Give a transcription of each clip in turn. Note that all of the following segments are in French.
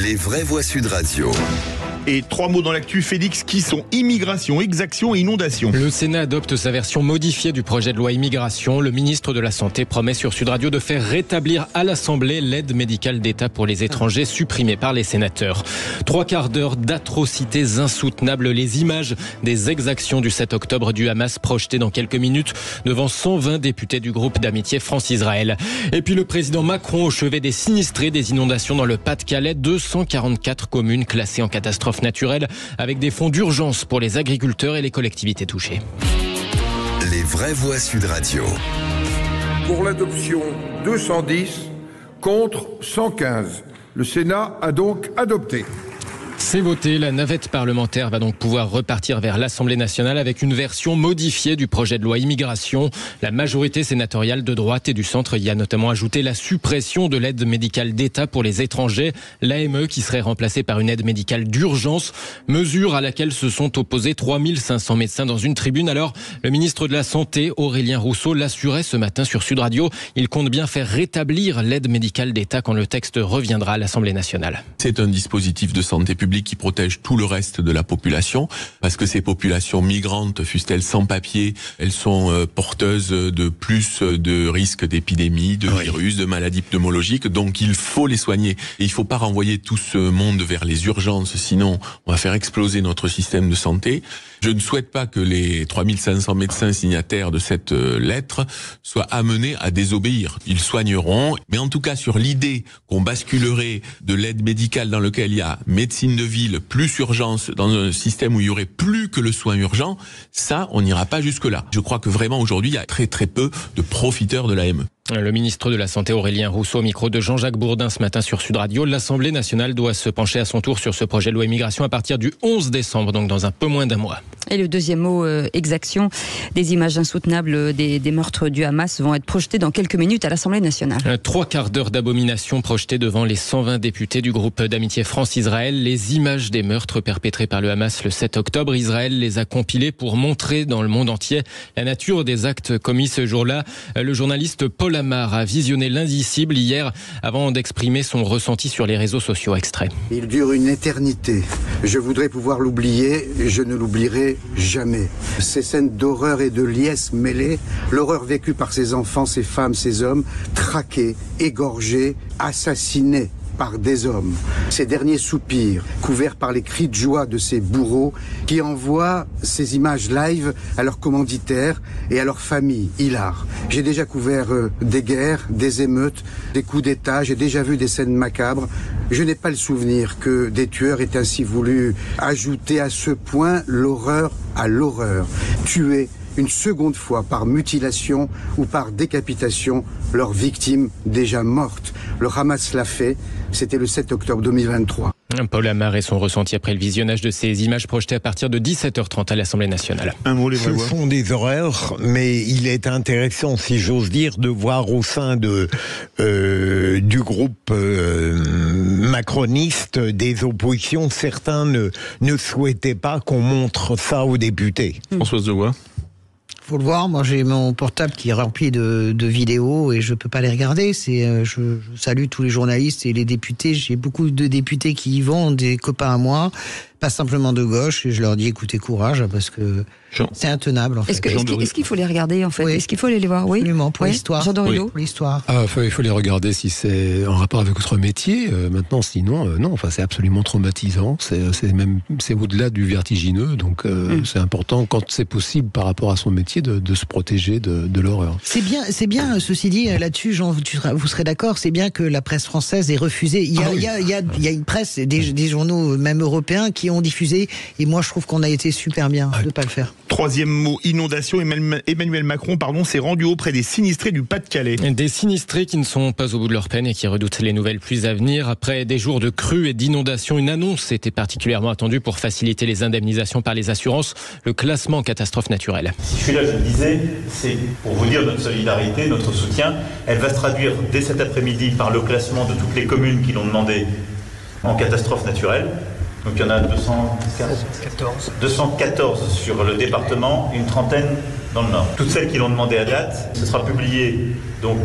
Les vraies voix Sud Radio. Et 3 mots dans l'actu, Félix, qui sont immigration, exaction et inondation. Le Sénat adopte sa version modifiée du projet de loi immigration. Le ministre de la Santé promet sur Sud Radio de faire rétablir à l'Assemblée l'aide médicale d'État pour les étrangers supprimée par les sénateurs. 3/4 d'heure d'atrocités insoutenables. Les images des exactions du 7 octobre du Hamas projetées dans quelques minutes devant 120 députés du groupe d'amitié France-Israël. Et puis le président Macron au chevet des sinistrés des inondations dans le Pas-de-Calais. 244 communes classées en catastrophe naturelle avec des fonds d'urgence pour les agriculteurs et les collectivités touchées. Les vraies voix Sud Radio. Pour l'adoption 210 contre 115. Le Sénat a donc adopté. C'est voté, la navette parlementaire va donc pouvoir repartir vers l'Assemblée nationale avec une version modifiée du projet de loi immigration. La majorité sénatoriale de droite et du centre y a notamment ajouté la suppression de l'aide médicale d'État pour les étrangers, l'AME qui serait remplacée par une aide médicale d'urgence, mesure à laquelle se sont opposés 3500 médecins dans une tribune. Alors, le ministre de la Santé, Aurélien Rousseau, l'assurait ce matin sur Sud Radio. Il compte bien faire rétablir l'aide médicale d'État quand le texte reviendra à l'Assemblée nationale. C'est un dispositif de santé publique qui protège tout le reste de la population, parce que ces populations migrantes, fussent-elles sans papier, elles sont porteuses de plus de risques d'épidémie, de virus, de maladies pneumologiques, donc il faut les soigner. Et il ne faut pas renvoyer tout ce monde vers les urgences, sinon on va faire exploser notre système de santé. Je ne souhaite pas que les 3500 médecins signataires de cette lettre soient amenés à désobéir. Ils soigneront, mais en tout cas sur l'idée qu'on basculerait de l'aide médicale dans lequel il y a médecine de ville plus urgence dans un système où il y aurait plus que le soin urgent, ça on n'ira pas jusque-là. Je crois que vraiment aujourd'hui il y a très très peu de profiteurs de l'AME. Le ministre de la Santé Aurélien Rousseau au micro de Jean-Jacques Bourdin ce matin sur Sud Radio. L'Assemblée nationale doit se pencher à son tour sur ce projet de loi immigration à partir du 11 décembre, donc dans un peu moins d'un mois. Et le deuxième mot, exaction. Des images insoutenables des meurtres du Hamas vont être projetées dans quelques minutes à l'Assemblée nationale. 3/4 d'heure d'abomination projetées devant les 120 députés du groupe d'amitié France-Israël. Les images des meurtres perpétrés par le Hamas le 7 octobre. Israël les a compilées pour montrer dans le monde entier la nature des actes commis ce jour-là. Le journaliste Paul Amar a visionné l'indicible hier avant d'exprimer son ressenti sur les réseaux sociaux. Extrait. Il dure une éternité. Je voudrais pouvoir l'oublier, je ne l'oublierai jamais. Ces scènes d'horreur et de liesse mêlées, l'horreur vécue par ces enfants, ces femmes, ces hommes, traqués, égorgés, assassinés par des hommes. Ces derniers soupirs, couverts par les cris de joie de ces bourreaux qui envoient ces images live à leurs commanditaires et à leurs familles hilares. J'ai déjà couvert des guerres, des émeutes, des coups d'État, j'ai déjà vu des scènes macabres. Je n'ai pas le souvenir que des tueurs aient ainsi voulu ajouter à ce point l'horreur à l'horreur. Tuer une seconde fois par mutilation ou par décapitation leurs victimes déjà mortes. Le Hamas l'a fait, c'était le 7 octobre 2023. Paul Amar et son ressenti après le visionnage de ces images projetées à partir de 17h30 à l'Assemblée nationale. Un mot, les Ce sont des horreurs, mais il est intéressant, si j'ose dire, de voir au sein du groupe macroniste des oppositions, certains ne souhaitaient pas qu'on montre ça aux députés. Françoise Devoix. Faut le voir, moi j'ai mon portable qui est rempli de vidéos et je peux pas les regarder. Je salue tous les journalistes et les députés. J'ai beaucoup de députés qui y vont, des copains à moi, pas simplement de gauche, et je leur dis écoutez, courage, parce que c'est intenable en fait. Est-ce qu'il faut les regarder en fait? Oui. Est-ce qu'il faut aller les voir? Oui, absolument, pour l'histoire. Pour l'histoire. Il faut les regarder si c'est en rapport avec votre métier. Maintenant, sinon, non. Enfin, c'est absolument traumatisant. C'est au-delà du vertigineux. Donc, c'est important, quand c'est possible, par rapport à son métier, de se protéger de l'horreur. C'est bien. Ceci dit, là-dessus, Jean, vous serez d'accord. C'est bien que la presse française ait refusé. Il y a une presse, des journaux, même européens, qui ont diffusé. Et moi, je trouve qu'on a été super bien de ne pas le faire. Troisième mot, inondation. Emmanuel Macron, s'est rendu auprès des sinistrés du Pas-de-Calais. Des sinistrés qui ne sont pas au bout de leur peine et qui redoutent les nouvelles pluies à venir. Après des jours de crues et d'inondations, une annonce était particulièrement attendue pour faciliter les indemnisations par les assurances, le classement en catastrophe naturelle. Si je suis là, je le disais, c'est pour vous dire notre solidarité, notre soutien. Elle va se traduire dès cet après-midi par le classement de toutes les communes qui l'ont demandé en catastrophe naturelle. Donc il y en a 214 sur le département, une trentaine dans le Nord. Toutes celles qui l'ont demandé à date, ce sera publié donc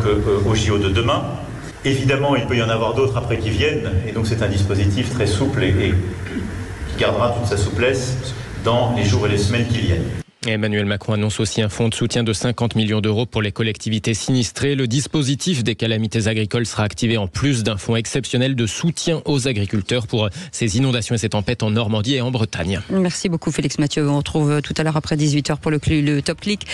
au JO de demain. Évidemment, il peut y en avoir d'autres après qui viennent, et donc c'est un dispositif très souple et qui gardera toute sa souplesse dans les jours et les semaines qui viennent. Emmanuel Macron annonce aussi un fonds de soutien de 50 millions d'euros pour les collectivités sinistrées. Le dispositif des calamités agricoles sera activé en plus d'un fonds exceptionnel de soutien aux agriculteurs pour ces inondations et ces tempêtes en Normandie et en Bretagne. Merci beaucoup Félix Mathieu. On retrouve tout à l'heure après 18h pour le Top Click.